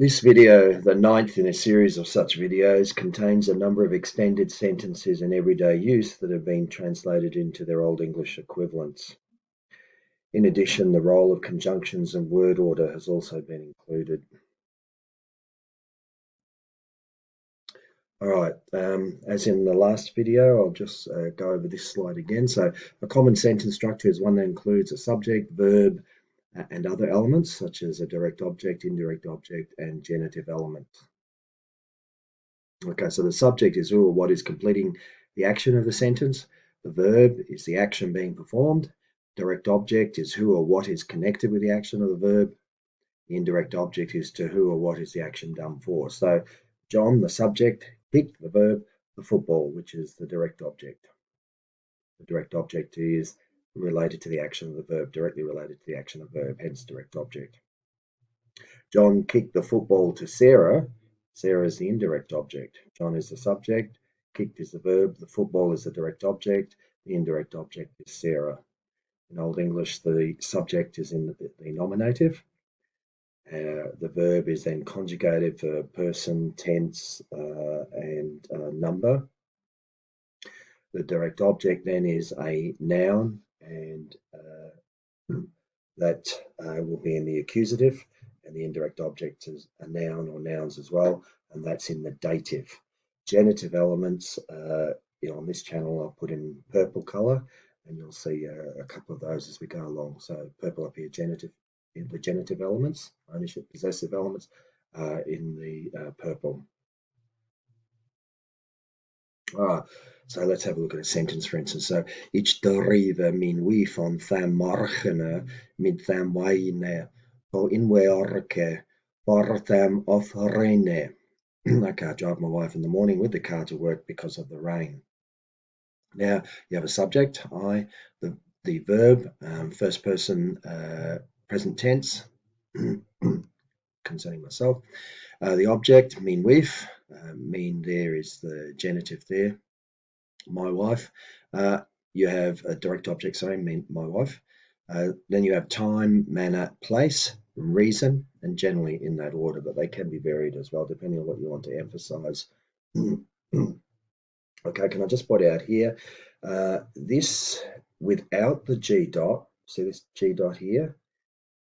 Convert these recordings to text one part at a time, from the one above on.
This video, the ninth in a series of such videos, contains a number of extended sentences in everyday use that have been translated into their Old English equivalents. In addition, the role of conjunctions and word order has also been included. Alright, as in the last video, I'll just go over this slide again. So a common sentence structure is one that includes a subject, verb, and other elements such as a direct object, indirect object, and genitive element. Okay, so the subject is who or what is completing the action of the sentence. The verb is the action being performed. Direct object is who or what is connected with the action of the verb. The indirect object is to who or what is the action done for. So John, the subject, kicked the verb, the football, which is the direct object. The direct object is related to the action of the verb, directly related to the action of the verb, hence direct object. John kicked the football to Sarah. Sarah is the indirect object. John is the subject. Kicked is the verb. The football is the direct object. The indirect object is Sarah. In Old English, the subject is in the nominative. The verb is then conjugated for person, tense, and number. The direct object then is a noun, and that will be in the accusative, and the indirect object is a noun or nouns as well, and that's in the dative. Genitive elements, on this channel I'll put in purple colour, and you'll see a couple of those as we go along. So purple up here, genitive, in the genitive elements, ownership, possessive elements, in the purple. So let's have a look at a sentence, for instance. So, ich drive min wife on tham morgen mit tham wine go in werke for tham of rain. Okay, I drive my wife in the morning with the car to work because of the rain. Now, you have a subject, I, the verb, first person present tense, concerning myself. The object, min wife, mean there is the genitive there. My wife. You have a direct object, sorry, mean my wife. Then you have time, manner, place, reason, and generally in that order, but they can be varied as well, depending on what you want to emphasize. Okay, can I just point out here, this without the G dot, see this G dot here?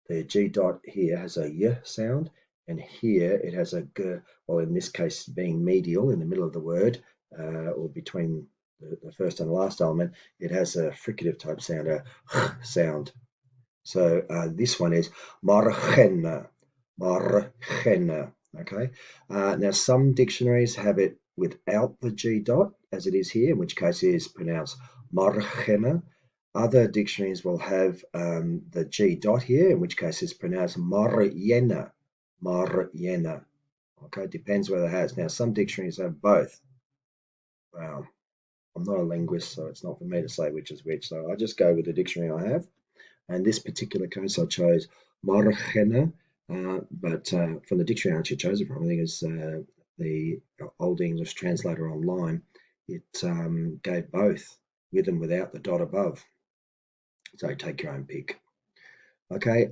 The G dot here has a Y sound, and here it has a G, well, in this case being medial in the middle of the word, or between the first and last element, it has a fricative type sound, a sound. So this one is morgen, morgen. Okay. Now some dictionaries have it without the G dot, as it is here, in which case it is pronounced morgen. Other dictionaries will have the G dot here, in which case it's pronounced morjena, morjena. Okay, depends whether it has. Now some dictionaries have both. Wow. I'm not a linguist, so it's not for me to say which is which. So I just go with the dictionary I have. And this particular case, I chose morgena, but from the dictionary I actually chose it from, I think it's the Old English translator online. It gave both, with and without the dot above. So take your own pick. Okay,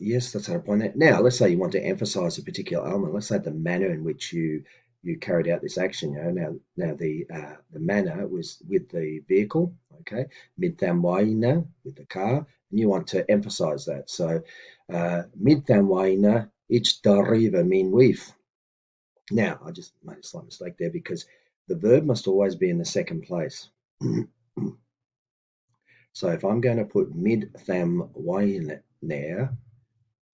yes, that's how to point that. Now, let's say you want to emphasize a particular element. Let's say the manner in which you carried out this action. Now the manner was with the vehicle. Okay, mit tham waina, with the car, and you want to emphasize that. So mit tham waina ich drive min wife. Now, I just made a slight mistake there because the verb must always be in the second place. So if I'm going to put mid tham wain there,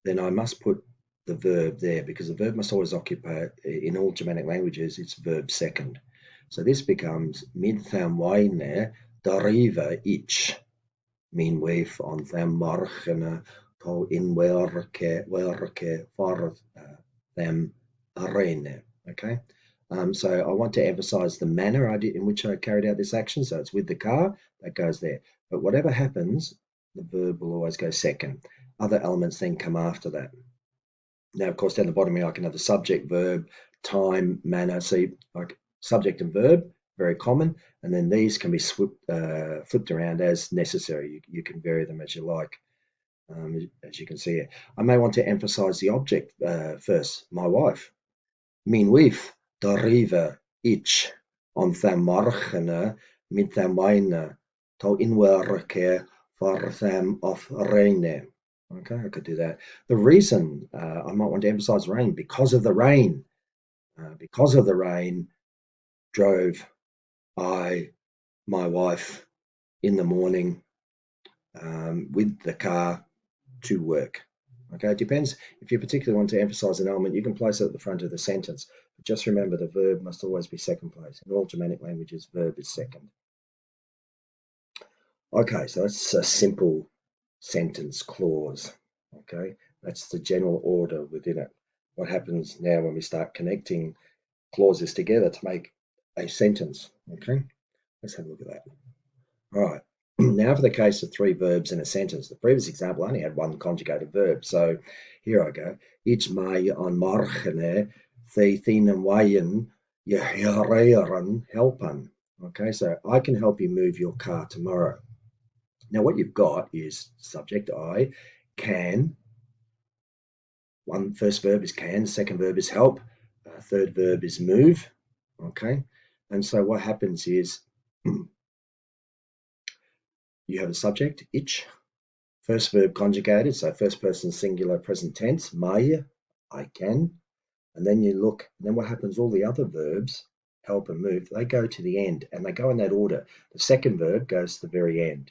then I must put the verb there because the verb must always occupy, in all Germanic languages, it's verb second. So this becomes mid tham waine deriva ich min wave on tham morgen ko in werke for them arena. Okay. So I want to emphasize the manner in which I carried out this action. So it's with the car, that goes there. But whatever happens, the verb will always go second. Other elements then come after that. Now, of course, down the bottom here, I can have the subject, verb, time, manner. See, like subject and verb, very common. And then these can be flipped around as necessary. You can vary them as you like. as you can see here. I may want to emphasize the object first, my wife. Mijn wife derive each on them morgenen met them wine to inwerken for them of rain. Okay, I could do that. The reason I might want to emphasize rain, because of the rain. Because of the rain, drove my wife in the morning with the car to work. Okay, it depends. If you particularly want to emphasize an element, you can place it at the front of the sentence. But just remember the verb must always be second place. In all Germanic languages, verb is second. Okay, so that's a simple sentence clause. Okay, that's the general order within it. What happens now when we start connecting clauses together to make a sentence? Okay, let's have a look at that. All right. Now for the case of three verbs in a sentence. The previous example only had one conjugated verb. So here I go. Ich mij on morgen they thin wayen je heren helpen. Okay, so I can help you move your car tomorrow. Now what you've got is subject I, can. First verb is can, second verb is help, third verb is move. Okay, and so what happens is you have a subject, ich, first verb conjugated, so first person singular present tense, mij, I can. And then you look, and then what happens, all the other verbs, help and move, they go to the end, and they go in that order. The second verb goes to the very end,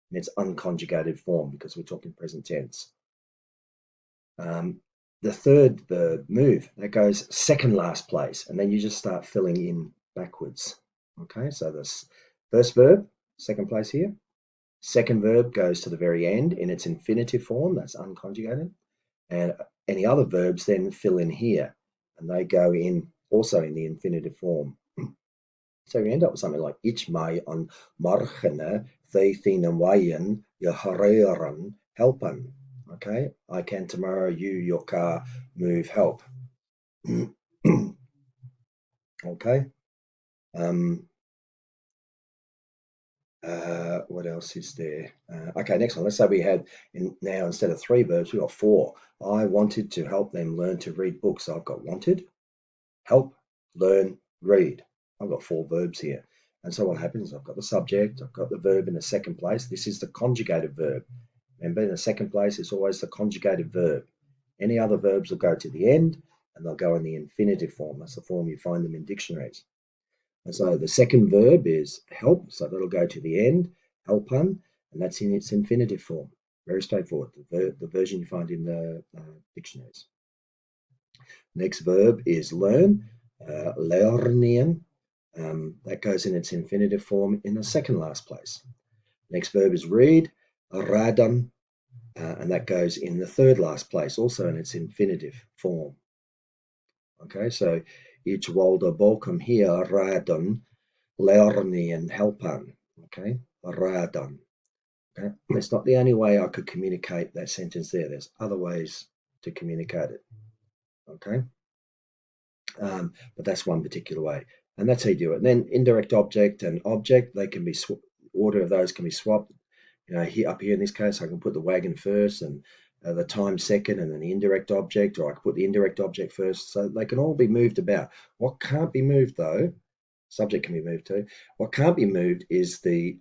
in its unconjugated form, because we're talking present tense. The third verb, move, that goes second last place, and then you just start filling in backwards. Okay, so this first verb, second place here. Second verb goes to the very end in its infinitive form, that's unconjugated. And any other verbs then fill in here, and they go in also in the infinitive form. So you end up with something like Ich mij on morgen 15 wayen je heren helpen. Okay, I can tomorrow you your car move help. Okay. What else is there? Okay, next one. Let's say we had now instead of three verbs, we've got four. I wanted to help them learn to read books. So I've got wanted, help, learn, read. I've got four verbs here. And so what happens, I've got the subject, I've got the verb in the second place. This is the conjugated verb. Remember, in the second place, it's always the conjugated verb. Any other verbs will go to the end, and they'll go in the infinitive form. That's the form you find them in dictionaries. And so the second verb is help, so that'll go to the end, helpen, and that's in its infinitive form. Very straightforward, the version you find in the dictionaries. Next verb is learn, lernen, that goes in its infinitive form in the second last place. Next verb is read, raden, and that goes in the third last place, also in its infinitive form. Okay, so ich wollte Bolcom hier raden, lernen, helpen. Okay, raden. Okay, it's not the only way I could communicate that sentence there. There's other ways to communicate it. Okay, but that's one particular way, and that's how you do it. And then indirect object and object, they can be order of those can be swapped. You know, here up here in this case, I can put the wagon first and the time second, and then the indirect object, or I can put the indirect object first. So they can all be moved about. What can't be moved though, subject can be moved too. What can't be moved is the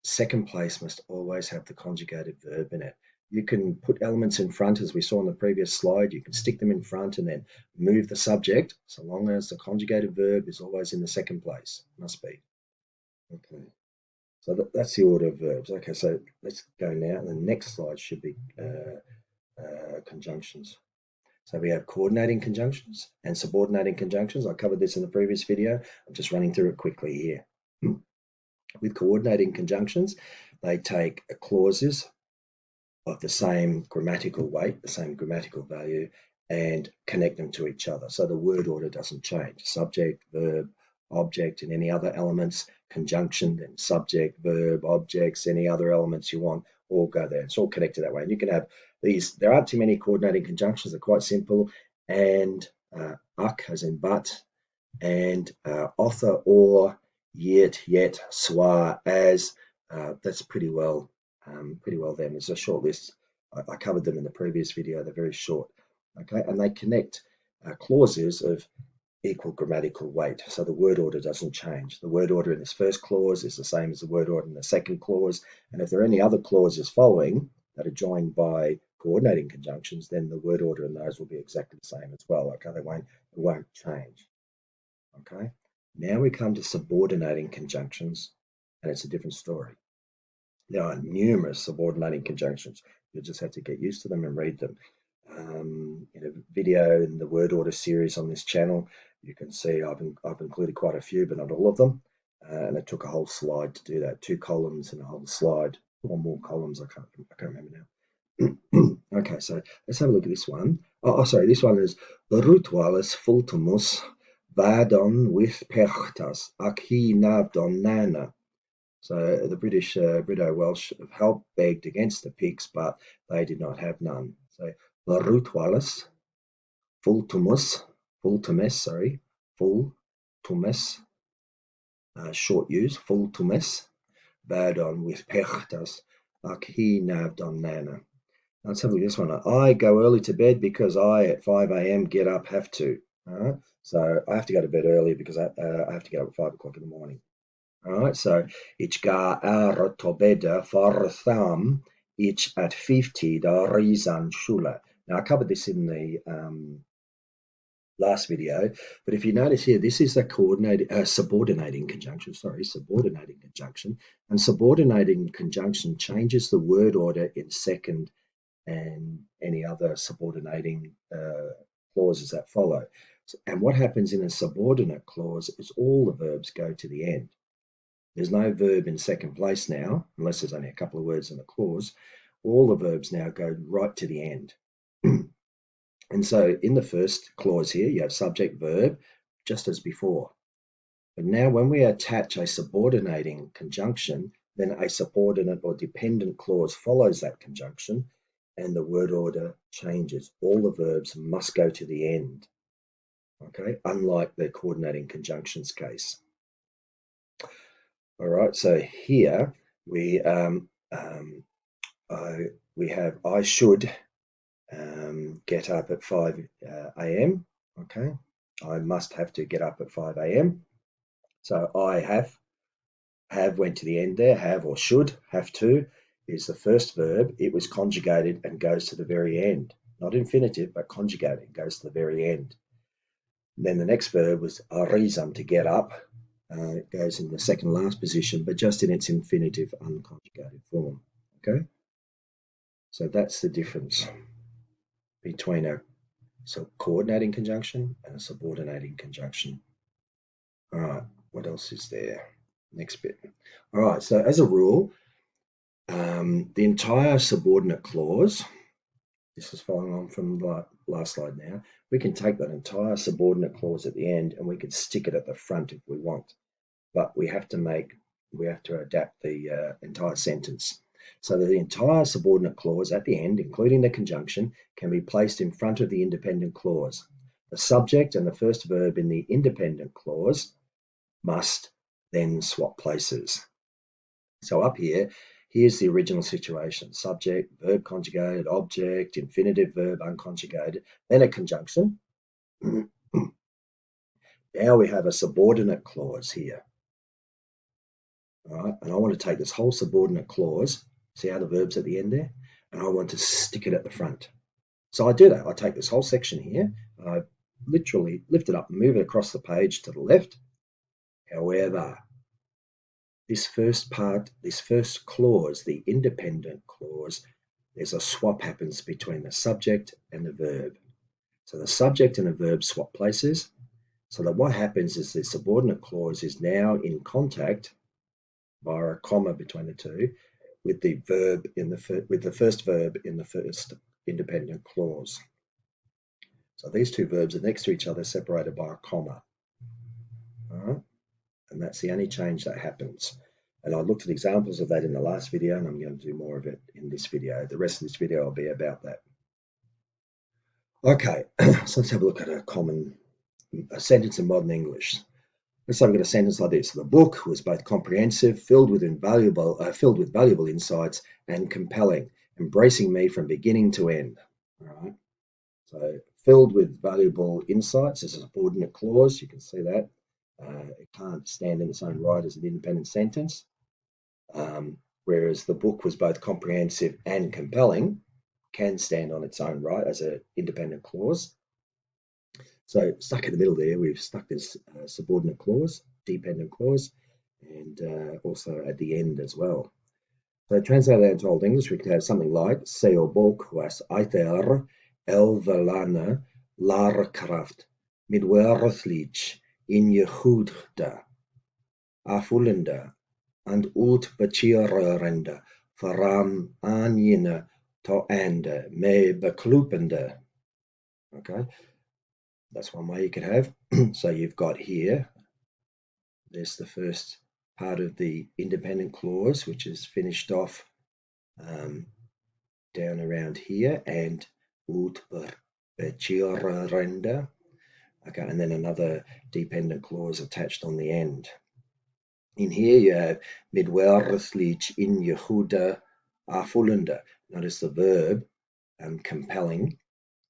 second place must always have the conjugated verb in it. You can put elements in front, as we saw in the previous slide. You can stick them in front and then move the subject, so long as the conjugated verb is always in the second place. Must be. Okay. So that's the order of verbs. Okay, so let's go now. The next slide should be conjunctions. So we have coordinating conjunctions and subordinating conjunctions. I covered this in the previous video. I'm just running through it quickly here. With coordinating conjunctions, they take clauses of the same grammatical weight, the same grammatical value, and connect them to each other. So the word order doesn't change. Subject, verb, object, and any other elements, conjunction, then subject, verb, objects, any other elements you want, all go there. It's all connected that way. And you can have these, there aren't too many coordinating conjunctions, they're quite simple. And ak as in but, and author, or, yet, zwar, as, that's pretty well pretty well them. It's a short list. I covered them in the previous video. They're very short. Okay, and they connect clauses of equal grammatical weight. So the word order doesn't change. The word order in this first clause is the same as the word order in the second clause. And if there are any other clauses following that are joined by coordinating conjunctions, then the word order in those will be exactly the same as well. Okay, they won't change. Okay, now we come to subordinating conjunctions, and it's a different story. There are numerous subordinating conjunctions. You'll just have to get used to them and read them. In a video in the word order series on this channel, you can see I've included quite a few, but not all of them. And it took a whole slide to do that, 2 columns and a whole slide, or more columns. I can't remember now. Okay, so let's have a look at this one. Sorry, this one is Ritualis fultumus vadon with perchtas aki navdon nana. So the British, Brito-Welsh of help begged against the Picts, but they did not have none. So Ritualis fultumus, short use, fultumus, vadon with perchtas aki navdon nana. Let's have a look at this one. I go early to bed because I, at 5 a.m., get up, have to. All right? So I have to go to bed early because I have to get up at 5 o'clock in the morning. All right, so ich ga ar to bed for thumb ich at 50 da reason schule. Now I covered this in the last video, but if you notice here, this is a subordinating conjunction. Subordinating conjunction, and subordinating conjunction changes the word order in second and any other subordinating clauses that follow. And what happens in a subordinate clause is all the verbs go to the end. There's no verb in second place now, unless there's only a couple of words in the clause. All the verbs now go right to the end. And so in the first clause here, you have subject, verb, just as before. But now when we attach a subordinating conjunction, then a subordinate or dependent clause follows that conjunction, and the word order changes. All the verbs must go to the end, okay? Unlike the coordinating conjunctions case. All right, so here we have I should get up at 5 a.m. Okay, I must have to get up at 5 a.m. So I have went to the end there. Have or should, have to is the first verb. It was conjugated and goes to the very end. Not infinitive, but conjugated, goes to the very end. And then the next verb was reason, to get up. It goes in the second last position, but just in its infinitive unconjugated form. Okay, so that's the difference between a coordinating conjunction and a subordinating conjunction. All right, what else is there? Next bit. All right, so as a rule, the entire subordinate clause, this is following on from the last slide now, we can take that entire subordinate clause at the end and we can stick it at the front if we want. But we have to adapt the entire sentence. So that the entire subordinate clause at the end, including the conjunction, can be placed in front of the independent clause. The subject and the first verb in the independent clause must then swap places. So up here, here's the original situation. Subject, verb conjugated, object, infinitive verb unconjugated, then a conjunction. Now we have a subordinate clause here. All right, and I want to take this whole subordinate clause, see how the verb's at the end there, and I want to stick it at the front. So I do that. I take this whole section here, and I literally lift it up and move it across the page to the left. However, this first clause, the independent clause, there's a swap happens between the subject and the verb. So the subject and the verb swap places. So that what happens is the subordinate clause is now in contact via a comma between the two with the verb with the first verb in the first independent clause. So these two verbs are next to each other, separated by a comma. All right? And that's the only change that happens. And I looked at examples of that in the last video, and I'm going to do more of it in this video. The rest of this video will be about that. Okay, so let's have a look at a sentence in modern English. Let's say we've got a sentence like this: the book was both comprehensive, filled with valuable insights, and compelling, embracing me from beginning to end. All right. So filled with valuable insights is a subordinate clause. You can see that. It can't stand in its own right as an independent sentence. Whereas the book was both comprehensive and compelling, can stand on its own right as an independent clause. So stuck in the middle there, we've stuck this subordinate clause, dependent clause, and also at the end as well. So translate that into Old English, we could have something like Seo bok was aether elvelana larkraft midwerthlich in Jehuda afulenda and ut bachirerende varam aanjene to ande me beklupende. Okay, that's one way you could have. So you've got here, there's the first part of the independent clause, which is finished off down around here, and ut bachirerende. Okay, and then another dependent clause attached on the end. In here you have midwerthlich in Jehuda afulende. Notice the verb compelling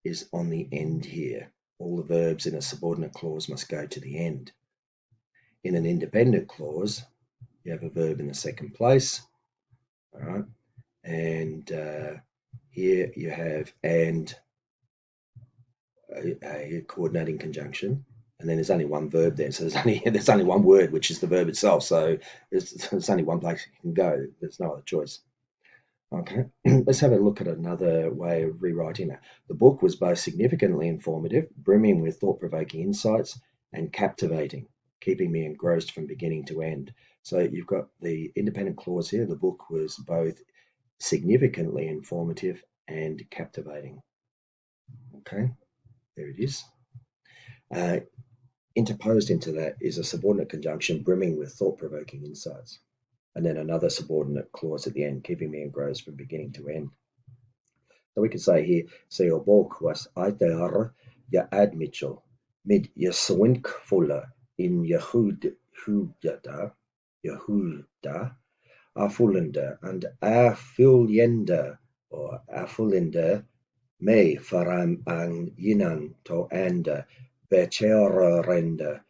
is on the end here. All the verbs in a subordinate clause must go to the end. In an independent clause, you have a verb in the second place. All right, and here you have and a coordinating conjunction, and then there's only one verb there, so there's only one word, which is the verb itself. So there's only one place you can go. There's no other choice. Okay, let's have a look at another way of rewriting that. The book was both significantly informative, brimming with thought-provoking insights, and captivating, keeping me engrossed from beginning to end. So you've got the independent clause here. The book was both significantly informative and captivating. Okay, there it is. Interposed into that is a subordinate conjunction brimming with thought-provoking insights, and then another subordinate clause at the end, keeping me engrossed from beginning to end. So we could say here, Seo bok was aether ja admitchel mid je swinkvolle in Jehuda afvullende and afvullende or afvullende me varam aan jinan to ande bechererende.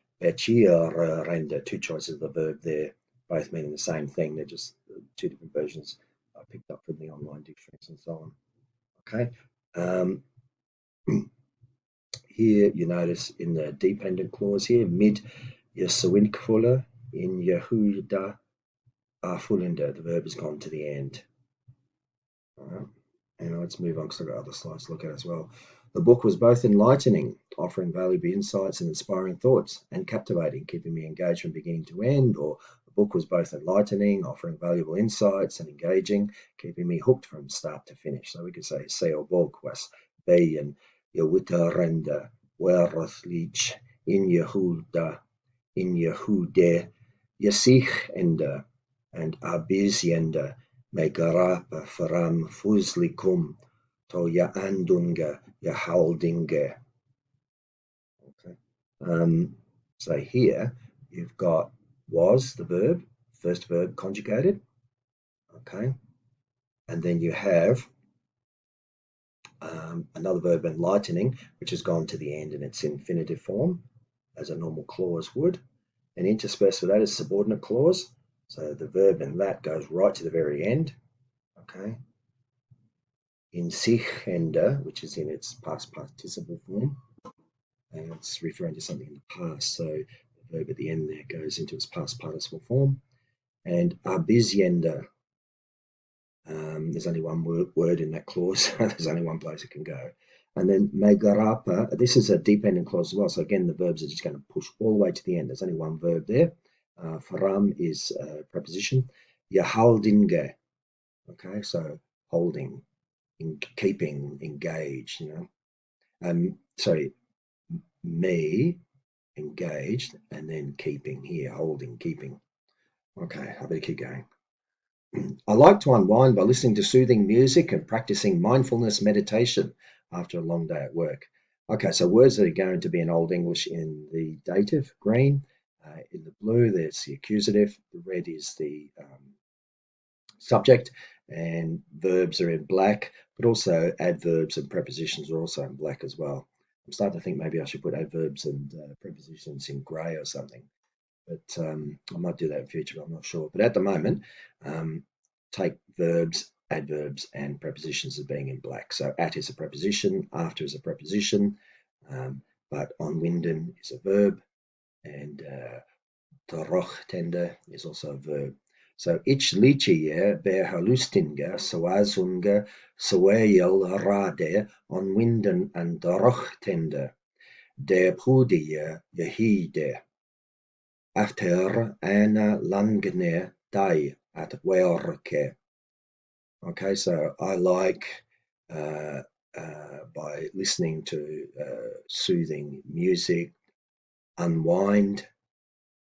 Two choices of the verb there, both meaning the same thing. They're just two different versions I picked up from the online dictionaries and so on. Okay. Here you notice in the dependent clause here, mid Jesuinkvolle in Jehuda afvullende, the verb has gone to the end. All right. And let's move on because I've got other slides to look at as well. The book was both enlightening, offering valuable insights and inspiring thoughts, and captivating, keeping me engaged from beginning to end. Or the book was both enlightening, offering valuable insights, and engaging, keeping me hooked from start to finish. So we could say, Seo bok was beien Jewitterende werthlich in Jehude, Jesichende, and Abizjende. Megarape varam fuslicum to jaandunge jahaldinge. Okay. So here you've got was the verb, first verb conjugated. Okay. And then you have another verb enlightening, which has gone to the end in its infinitive form, as a normal clause would. And interspersed with that is subordinate clause. So the verb in that goes right to the very end. Okay. In sichende, which is in its past participle form, and it's referring to something in the past. So the verb at the end there goes into its past participle form. And abizjende, there's only one word in that clause. There's only one place it can go. And then megarapa, this is a dependent clause as well. So again, the verbs are just going to push all the way to the end. There's only one verb there. Faram is a preposition. Jahaldinge, okay, so holding, in keeping, engaged, sorry, me, engaged, and then keeping here, holding, keeping. Okay, I better keep going. I like to unwind by listening to soothing music and practicing mindfulness meditation after a long day at work. Okay, so words that are going to be in Old English in the dative, green, In the blue, there's the accusative. The red is the subject, and verbs are in black, but also adverbs and prepositions are also in black as well. I'm starting to think maybe I should put adverbs and prepositions in grey or something, but I might do that in future, but I'm not sure. But at the moment, take verbs, adverbs, and prepositions as being in black. So at is a preposition, after is a preposition, but on Winden is a verb, and tender is also a verb. So ich liedje behalustinga sawazunga sawayel rade on winden and tender de pudie yehide after ana langne day at werke. Okay, so I like by listening to soothing music, unwind,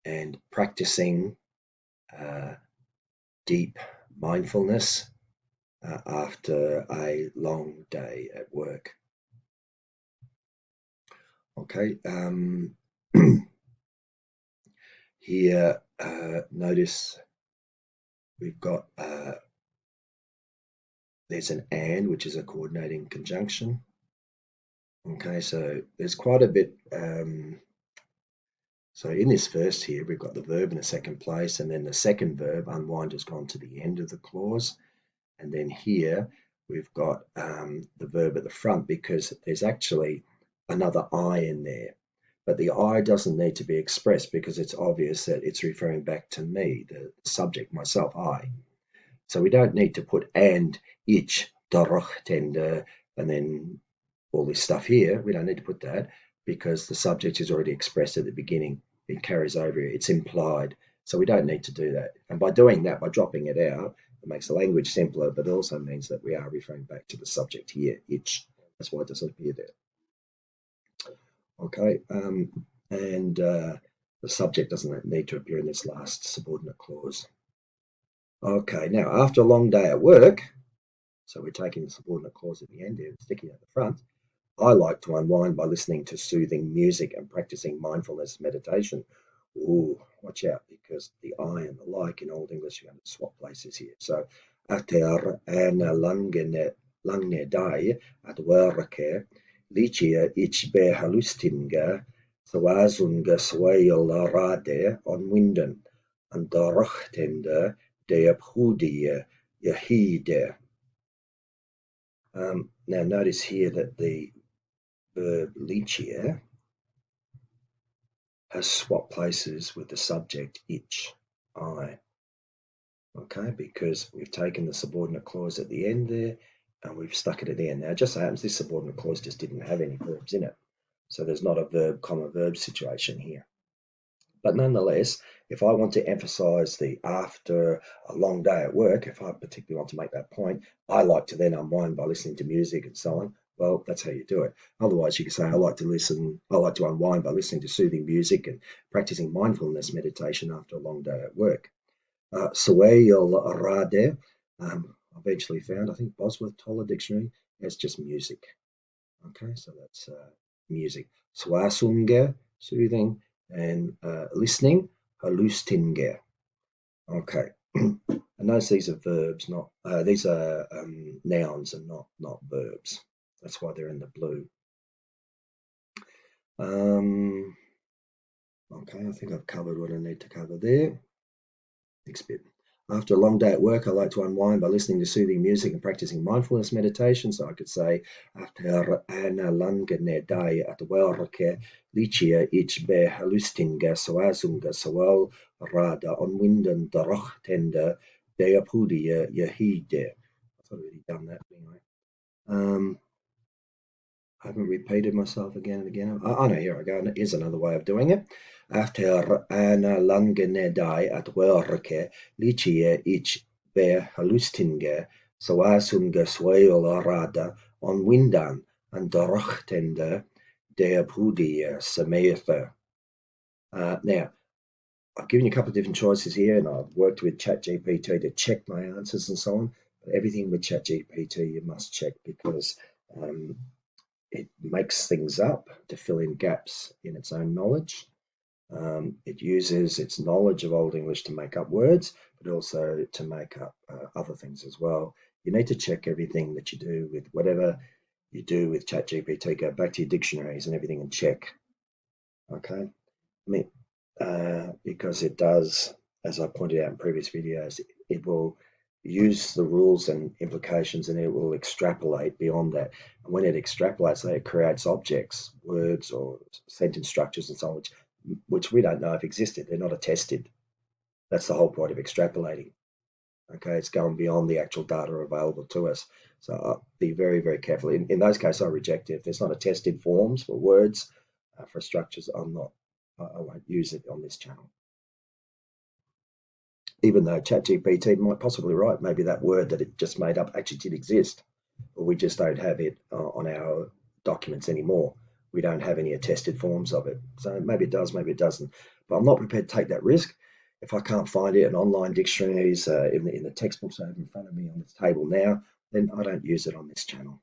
and practicing deep mindfulness after a long day at work. Okay, here notice we've got there's an and, which is a coordinating conjunction. Okay, so there's quite a bit. So in this first here, we've got the verb in the second place, and then the second verb, unwind, has gone to the end of the clause. And then here we've got the verb at the front because there's actually another I in there. But the I doesn't need to be expressed because it's obvious that it's referring back to me, the subject, myself, I. So we don't need to put and, ich, tender, and then all this stuff here. We don't need to put that because the subject is already expressed at the beginning. It carries over, it's implied. So we don't need to do that. And by doing that, by dropping it out, it makes the language simpler, but it also means that we are referring back to the subject here, ich. That's why it doesn't appear there. Okay, and the subject doesn't need to appear in this last subordinate clause. Okay, now after a long day at work, so we're taking the subordinate clause at the end here and sticking it at the front, I like to unwind by listening to soothing music and practicing mindfulness meditation. Ooh, watch out, because the I and the like in Old English are going to swap places here. So, ater ana langne dai at werke, licia ich behalustinga, sawazunga swayel rade on winden, and dorochtende de abhudie yahide. Now notice here that the verb licia has swapped places with the subject ich, I. Okay, because we've taken the subordinate clause at the end there and we've stuck it at the end. Now it just so happens this subordinate clause just didn't have any verbs in it. So there's not a verb, comma, verb situation here. But nonetheless, if I want to emphasize the after a long day at work, if I particularly want to make that point, I like to then unwind by listening to music and so on. Well, that's how you do it. Otherwise, you can say, I like to unwind by listening to soothing music and practicing mindfulness meditation after a long day at work. Swayel Rade, eventually found, I think Bosworth Toller Dictionary, it's just music. Okay, so that's music. Swasunga, soothing, and listening, halustinge. Okay, and notice these are verbs, not these are nouns and not verbs. That's why they're in the blue. Okay, I think I've covered what I need to cover there. Next bit. After a long day at work, I like to unwind by listening to soothing music and practicing mindfulness meditation. So I could say, after ana langene day at werke, licia ich behalustinga sawazunga sawal rada on winden dorochtende deapudia yahide. I've already done that anyway. I haven't repeated myself again and again. I know, here I go. Here's another way of doing it. After ana langene day at werke, licia ich behalustinge, sawazunga swayel rada on windan and dorochtende deapudia sametha. Now, I've given you a couple of different choices here, and I've worked with ChatGPT to check my answers and so on. But everything with ChatGPT you must check because it makes things up to fill in gaps in its own knowledge. It uses its knowledge of Old English to make up words, but also to make up other things as well. You need to check everything that you do with whatever you do with ChatGPT. Go back to your dictionaries and everything and check. Okay, because it does, as I pointed out in previous videos, it will use the rules and implications and it will extrapolate beyond that. And when it extrapolates, it creates objects, words, or sentence structures and so on, which we don't know if existed. They're not attested. That's the whole point of extrapolating. Okay, it's going beyond the actual data available to us. So be very, very careful. In those cases, I reject it. If there's not attested forms for words, for structures, I won't use it on this channel. Even though ChatGPT might possibly write, maybe that word that it just made up actually did exist, but we just don't have it on our documents anymore. We don't have any attested forms of it. So maybe it does, maybe it doesn't. But I'm not prepared to take that risk. If I can't find it in online dictionaries, in the textbooks I have in front of me on this table now, then I don't use it on this channel.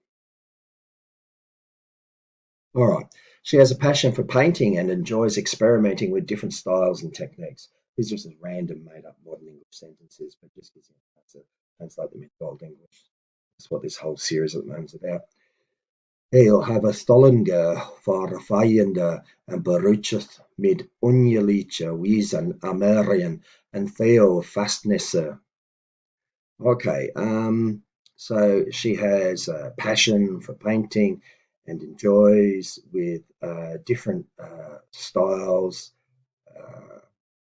All right. She has a passion for painting and enjoys experimenting with different styles and techniques. These are just random made up modern English sentences, but just gives you to translate them into Old English. That's what this whole series at the moment is about. Heel have a stollinger for vijanden en beruchteth mid onjeliedje wiezen Amerian and Theo fastnesser. Okay, so she has a passion for painting and enjoys with different styles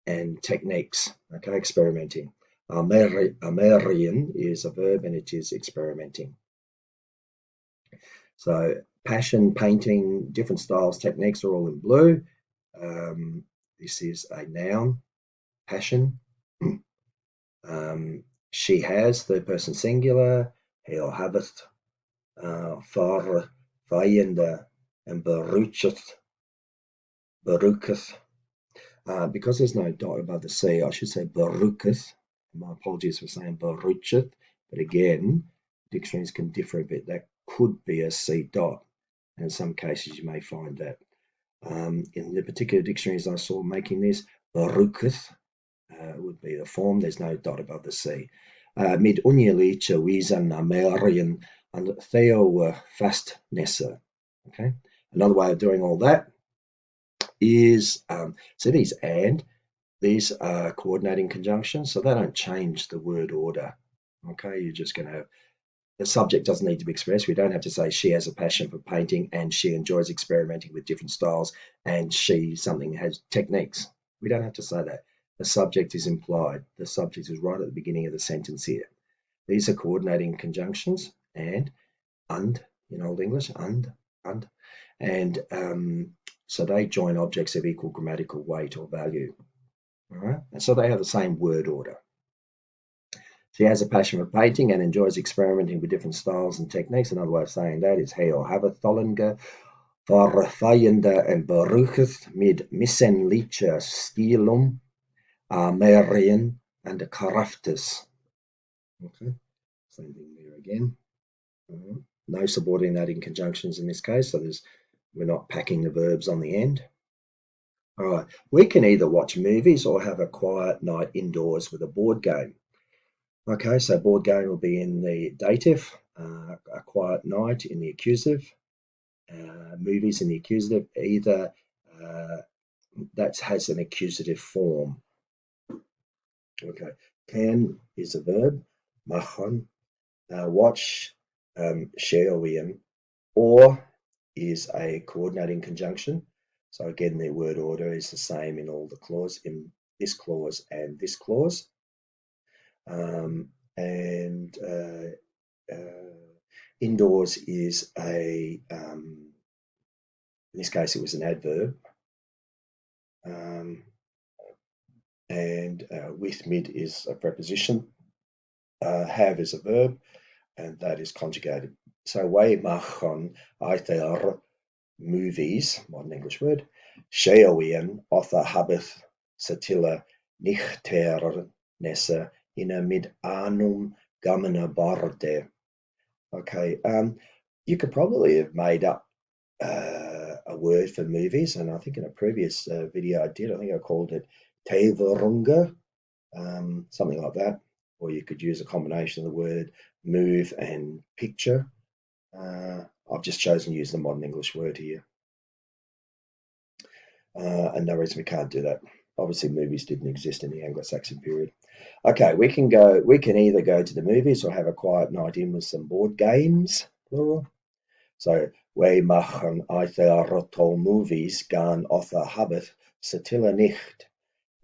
and techniques. Okay, experimenting. Amerian is a verb and it is experimenting. So passion, painting, different styles, techniques are all in blue. This is a noun, passion. She has, third person singular. Heel haveth, for vijanden and beruchteth. Because there's no dot above the C, I should say beruchteth. My apologies for saying beruchteth, but again, dictionaries can differ a bit. That could be a C dot, and in some cases you may find that. In the particular dictionaries I saw making this, beruchteth would be the form. There's no dot above the C. Mit unjeliedje wiezen Amerian and Theo fastnesser. Okay. Another way of doing all that is so these are coordinating conjunctions, so they don't change the word order. Okay, you're just going to, the subject doesn't need to be expressed. We don't have to say she has a passion for painting and she enjoys experimenting with different styles and she something has techniques. We don't have to say that. The subject is implied. The subject is right at the beginning of the sentence here. These are coordinating conjunctions and in Old English, and. And so they join objects of equal grammatical weight or value. All right, and so they have the same word order. She has a passion for painting and enjoys experimenting with different styles and techniques. Another way of saying that is heel haveth Tollinger for vijanden en beruchteth mid missenliche stilum, Amerian and craftes. Okay, same thing there again. No subordinating conjunctions in this case, so we're not packing the verbs on the end. All right, we can either watch movies or have a quiet night indoors with a board game. Okay, so board game will be in the dative, a quiet night in the accusative, movies in the accusative, either that has an accusative form. Okay, can is a verb, machen, watch, sheowian, or is a coordinating conjunction. So again, the word order is the same in all the clause, in this clause and this clause. And indoors is in this case, it was an adverb. And with mid is a preposition. Have is a verb, and that is conjugated. So we machen either movies, modern English word, sheowian other habeth satilla nichter nessa in a mid anum gamina barde. Okay, you could probably have made up a word for movies, and I think in a previous video I think I called it Teverunga, something like that. Or you could use a combination of the word move and picture. I've just chosen to use the modern English word here. And no reason we can't do that. Obviously, movies didn't exist in the Anglo-Saxon period. Okay, we can either go to the movies or have a quiet night in with some board games, plural. So, we machen either movies gaan other habit satilla nicht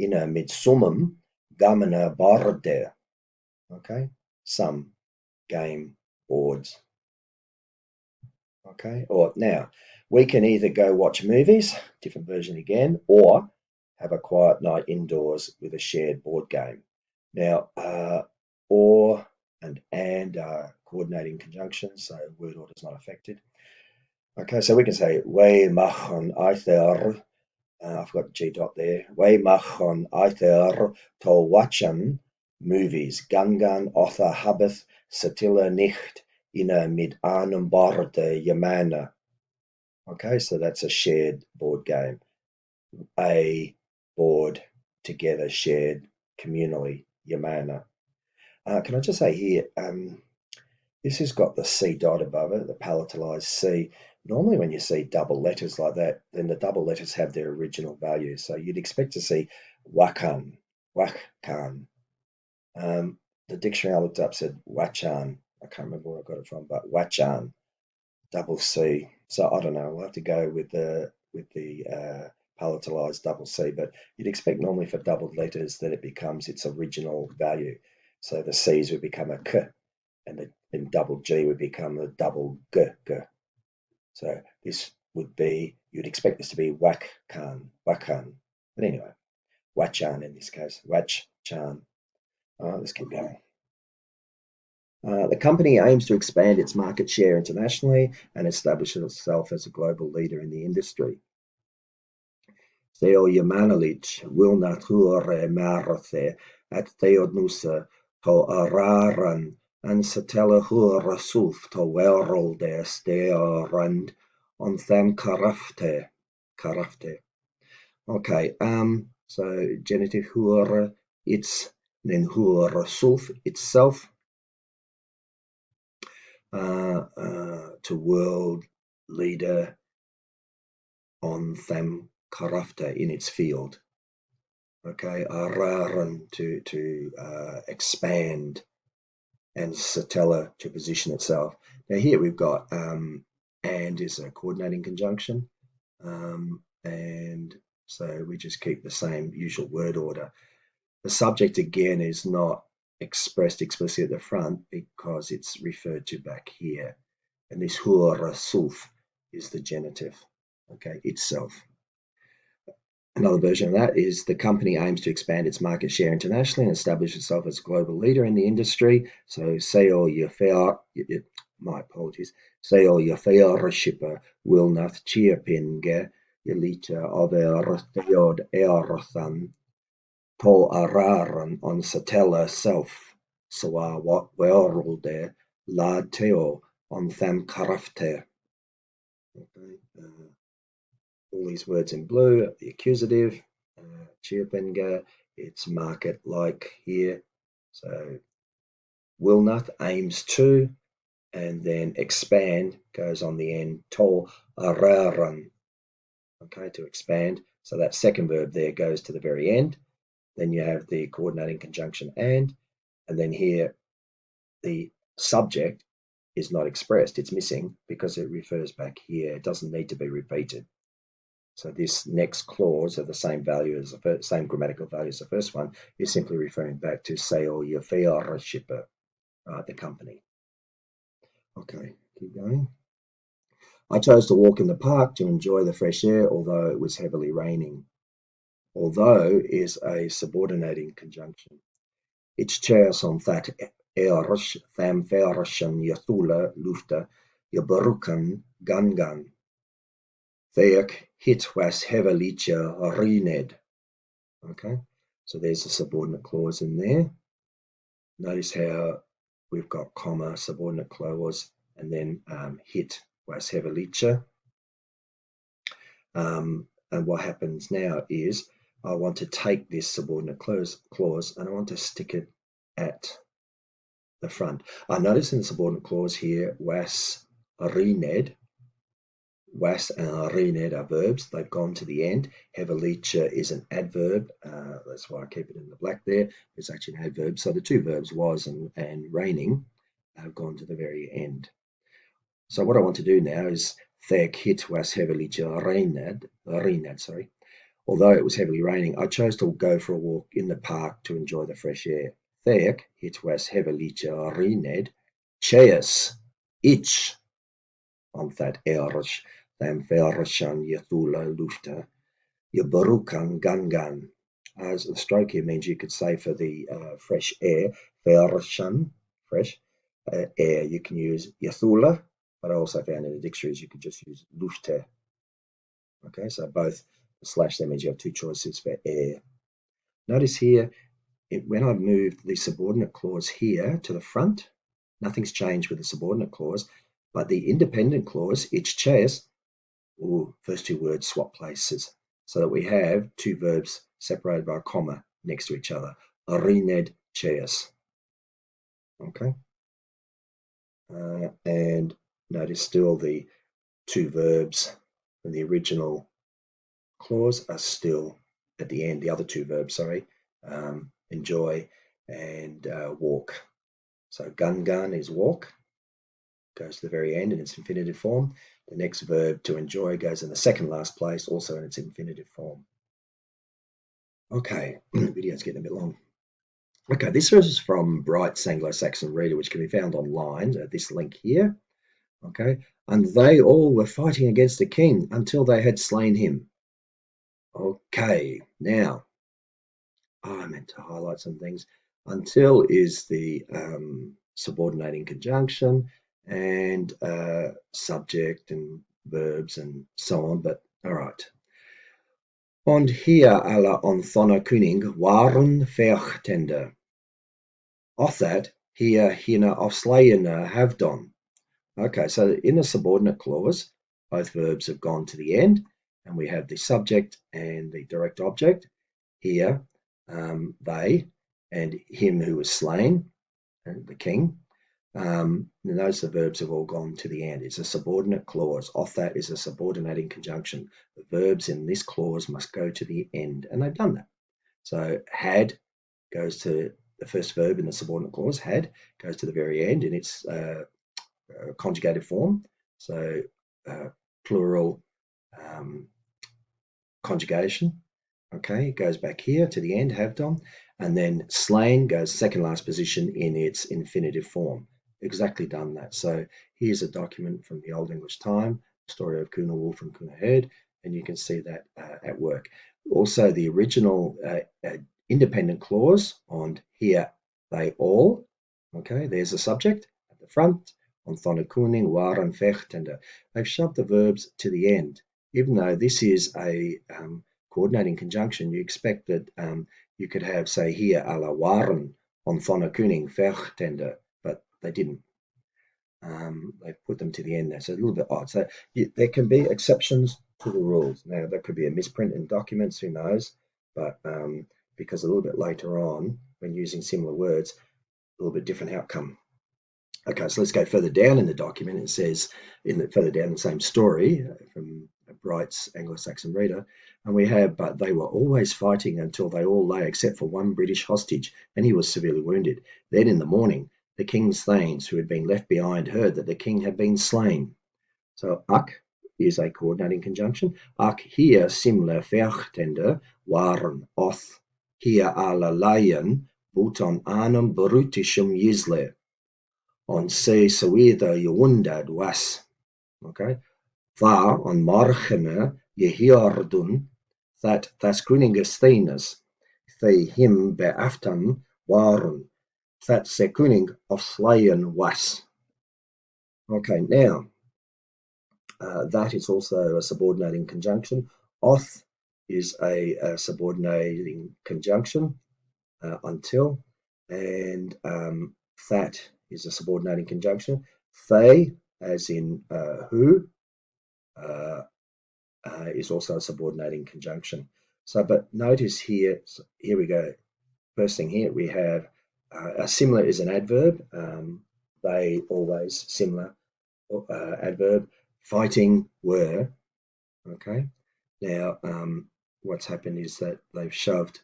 in a midsummen gamene barde. Okay, some game boards. Okay, or now we can either go watch movies, different version again, or have a quiet night indoors with a shared board game. Now, or and coordinating conjunctions, so word order is not affected. Okay, so we can say we machen either. I've got G dot there. We machen either to watchen movies. Gangan other habeth satilla nicht mit einem Borde Yamana. Okay, so that's a shared board game. A board together, shared communally, Yamana. Can I just say here, this has got the C dot above it, the palatalized C. Normally when you see double letters like that, then the double letters have their original value. So you'd expect to see wakan, wakan. The dictionary I looked up said wachan. I can't remember where I got it from, but wachan, double C. So I don't know. We'll have to go with the palatalized double C. But you'd expect normally for doubled letters that it becomes its original value. So the C's would become a K, and double G would become a double G, G. So this would be, you'd expect this to be wakan. But anyway, wachan in this case, wach-chan. Let's keep going. The company aims to expand its market share internationally and establish itself as a global leader in the industry. Theo Jemanovic will nature Marathe at Theodnusa to Araran and Satella Hura Suf to Werolde Steorand on them Karafte. Okay, so genitive Hura, it's then Hura Suf itself. To world leader on them karafta in its field. Okay, araran to expand, and satella to position itself. Now here we've got and is a coordinating conjunction, and so we just keep the same usual word order. The subject again is not expressed explicitly at the front because it's referred to back here. And this hura sulf is the genitive, okay, itself. Another version of that is the company aims to expand its market share internationally and establish itself as a global leader in the industry. So Seo Yafea, my apologies, Seo Yafea shipper will not chiapinge Yelita over Theod Earthan to araran on satella self, sawa what werolde la teo on them karafte. Okay. All these words in blue, the accusative, chiapenga, it's market like here. So will not aims to, and then expand goes on the end, to araran, okay, to expand. So that second verb there goes to the very end. Then you have the coordinating conjunction and then here the subject is not expressed, it's missing because it refers back here. It doesn't need to be repeated. So this next clause of the same value as the first, same grammatical value as the first one is simply referring back to Seo Yafea shipper, the company. Okay, keep going. I chose to walk in the park to enjoy the fresh air, although it was heavily raining. Although is a subordinating conjunction. Its chairs on that eres them versen yathula lufta yabarukan gangan. Theak hit was hevelicha rined. Okay, so there's a subordinate clause in there. Notice how we've got comma, subordinate clause, and then hit was hevelicha. And what happens now is I want to take this subordinate clause and I want to stick it at the front. I notice in the subordinate clause here, was, rened. Was and rened are verbs. They've gone to the end. Hevelicha is an adverb. That's why I keep it in the black there. It's actually an adverb. So the two verbs, was and raining, have gone to the very end. So what I want to do now is Thek hit was hevelicha rened, sorry. Although it was heavily raining, I chose to go for a walk in the park to enjoy the fresh air. Thek, it was heavily rened, cheas, ich, on that erch, them verchan yethula lufta, yabarukan gangan. As the stroke here means you could say for the fresh air, verchan, fresh air, you can use yethula, but I also found in the dictionaries you could just use lufta. Okay, so both slash, that means you have two choices for air. Notice here, when I've moved the subordinate clause here to the front, nothing's changed with the subordinate clause, but the independent clause, ich chairs, first two words swap places, so that we have two verbs separated by a comma next to each other. Rined chairs. Okay. And notice still the two verbs from the original clause are still at the end, the other two verbs, sorry, enjoy and walk. So gun is walk, goes to the very end in its infinitive form. The next verb to enjoy goes in the second last place, also in its infinitive form. Okay, the video's getting a bit long. Okay, this is from Bright's Anglo-Saxon Reader, which can be found online at this link here. Okay, and they all were fighting against the king until they had slain him. Okay, now, I meant to highlight some things. Until is the subordinating conjunction and subject and verbs and so on, but all right. Und hier alle onthonna König waren vechtende. Of that, hier hina afslayene have done. Okay, so in the subordinate clause, both verbs have gone to the end, and we have the subject and the direct object. Here, they and him who was slain, the king. Notice the verbs have all gone to the end. It's a subordinate clause. Off that is a subordinating conjunction. The verbs in this clause must go to the end, and they've done that. So had goes to the first verb in the subordinate clause. Had goes to the very end in its conjugated form. So plural conjugation. Okay, it goes back here to the end, have done, and then slain goes second last position in its infinitive form. Exactly done that. So here's a document from the Old English time, story of Kuna Wolf and Kuna Herd, and you can see that at work. Also, the original independent clause on here, they all. Okay, there's the subject at the front. On thona kuning, waren vechtende. They've shoved the verbs to the end. Even though this is a coordinating conjunction, you expect that you could have, say here, alla waren on thona kuning vechtende, but they didn't. They've put them to the end there, so a little bit odd. So there can be exceptions to the rules. Now, there could be a misprint in documents, who knows, but because a little bit later on, when using similar words, a little bit different outcome. Okay, so let's go further down in the document. It says, further down the same story from Bright's Anglo-Saxon Reader, and we have, but they were always fighting until they all lay except for one British hostage, and he was severely wounded. Then in the morning, the king's thanes who had been left behind heard that the king had been slain. So ak is a coordinating conjunction. Ak hier similar vechtende waren oth hier alle laien buton anum brutischem jisle. On se sowieso gewundert was. Okay. Waar on morgene je hier doen that das Königsthenes they him beaften waren that se König afslayen was. Okay, now that is also a subordinating conjunction. Oth is a subordinating conjunction until, and that is a subordinating conjunction. They, as in who, is also a subordinating conjunction. So, but notice here, here we go. First thing here, we have a similar is an adverb. They always, similar, adverb. Fighting were, okay. Now, what's happened is that they've shoved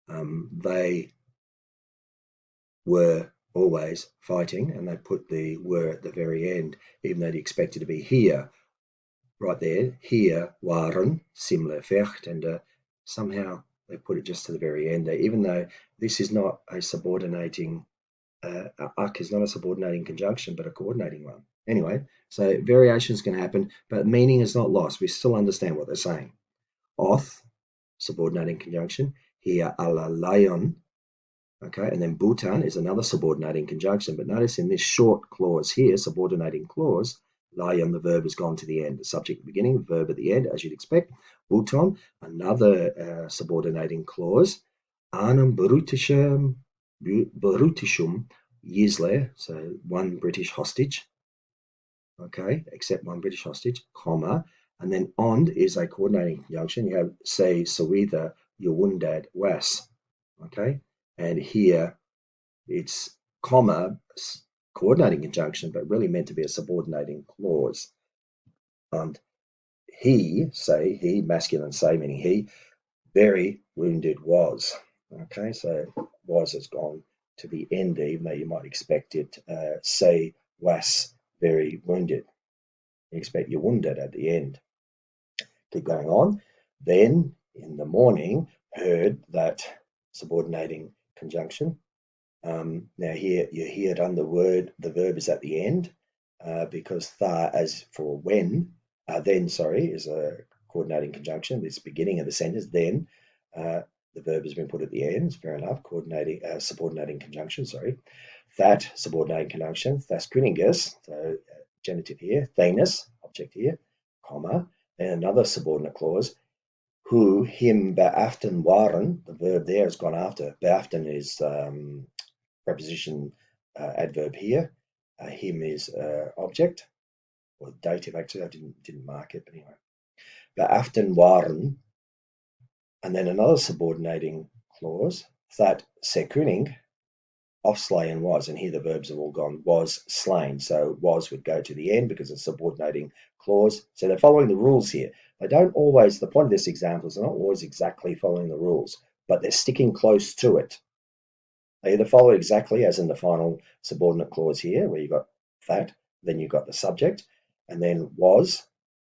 they were always fighting, and they put the were at the very end, even though they expect it to be here, right there. Here waren similar vecht, and somehow they put it just to the very end there, even though this is not a subordinating uk is not a subordinating conjunction, but a coordinating one. Anyway, so variations can happen, but meaning is not lost. We still understand what they're saying. Oth, subordinating conjunction. Here, ala lion. Okay, and then Bhutan is another subordinating conjunction. But notice in this short clause here, subordinating clause, lion, the verb has gone to the end. The subject at the beginning, the verb at the end, as you'd expect. Bhutan, another subordinating clause. Arnhem Brutishum years later, so one British hostage. Okay, except one British hostage, comma. And then ond is a coordinating conjunction. You have say Sawitha Yawundad Was. Okay, and here it's comma coordinating conjunction, but really meant to be a subordinating clause. And he, say he, masculine say meaning he, very wounded was. Okay, so was has gone to the end, even though you might expect it say was very wounded. You expect you're wounded at the end. Keep going on. Then in the morning heard that subordinating conjunction. Now here you hear it on the word, the verb is at the end because tha as for when, then sorry, is a coordinating conjunction. It's beginning of the sentence. Then the verb has been put at the end. Fair enough. Coordinating, subordinating conjunction. Sorry, that subordinating conjunction. Thas kuningus. So genitive here. Thanus object here, comma. Then another subordinate clause. Who him beaften waren. The verb there has gone after. Beaften is preposition adverb here. Him is object or dative. Actually, I didn't mark it, but anyway. Beaften waren, and then another subordinating clause that sekuning of slain was, and here the verbs have all gone was slain. So was would go to the end because it's a subordinating clause. So they're following the rules here. They don't always. The point of this example is they're not always exactly following the rules, but they're sticking close to it. They either follow exactly as in the final subordinate clause here, where you've got that, then you've got the subject, and then was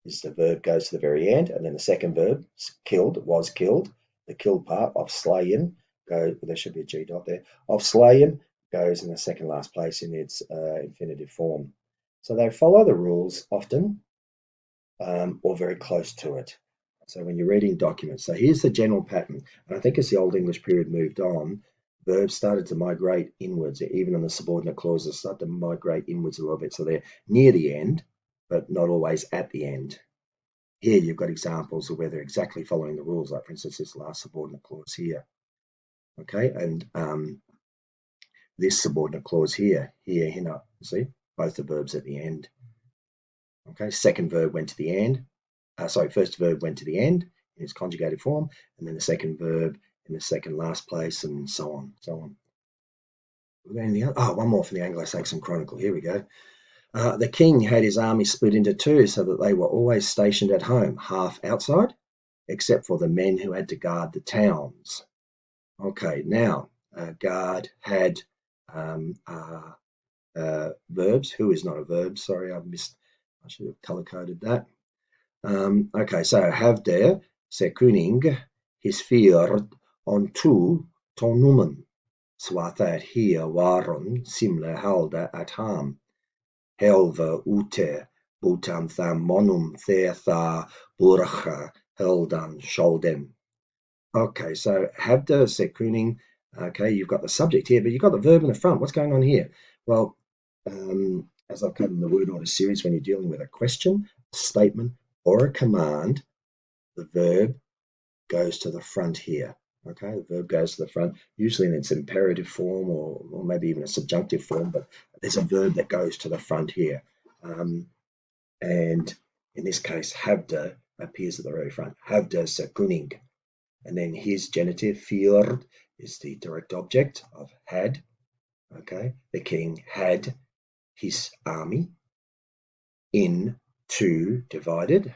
is the verb goes to the very end, and then the second verb, killed, was killed. The killed part of slayin goes, there should be a G dot there, of slayin goes in the second last place in its infinitive form. So they follow the rules often or very close to it. So when you're reading documents, so here's the general pattern. And I think as the Old English period moved on, verbs started to migrate inwards, even in the subordinate clauses, start to migrate inwards a little bit. So they're near the end, but not always at the end. Here you've got examples of where they're exactly following the rules, like for instance, this last subordinate clause here. Okay, and this subordinate clause here, hinna, see, both the verbs at the end. Okay, second verb went to the end. First verb went to the end in its conjugated form, and then the second verb in the second last place, and so on, so on. One more from the Anglo-Saxon Chronicle. Here we go. The king had his army split into two so that they were always stationed at home, half outside, except for the men who had to guard the towns. Okay, now, guard had verbs. Who is not a verb? Sorry, I should have color-coded that. Okay, so have der sekuning his vierd on two tonumen, swathat hier waren simle halda at ham. Helve ute butan tham monum tha burcha heldan sholden. Okay, so have der sekuning. Okay, you've got the subject here, but you've got the verb in the front. What's going on here? Well, as I've covered in the word order series, when you're dealing with a question, a statement, or a command, the verb goes to the front here. Okay, the verb goes to the front, usually in its imperative form or maybe even a subjunctive form, but there's a verb that goes to the front here. And in this case, habda appears at the very front. Hafde ze koning. And then his genitive, fjord, is the direct object of had. Okay, the king had his army in two divided.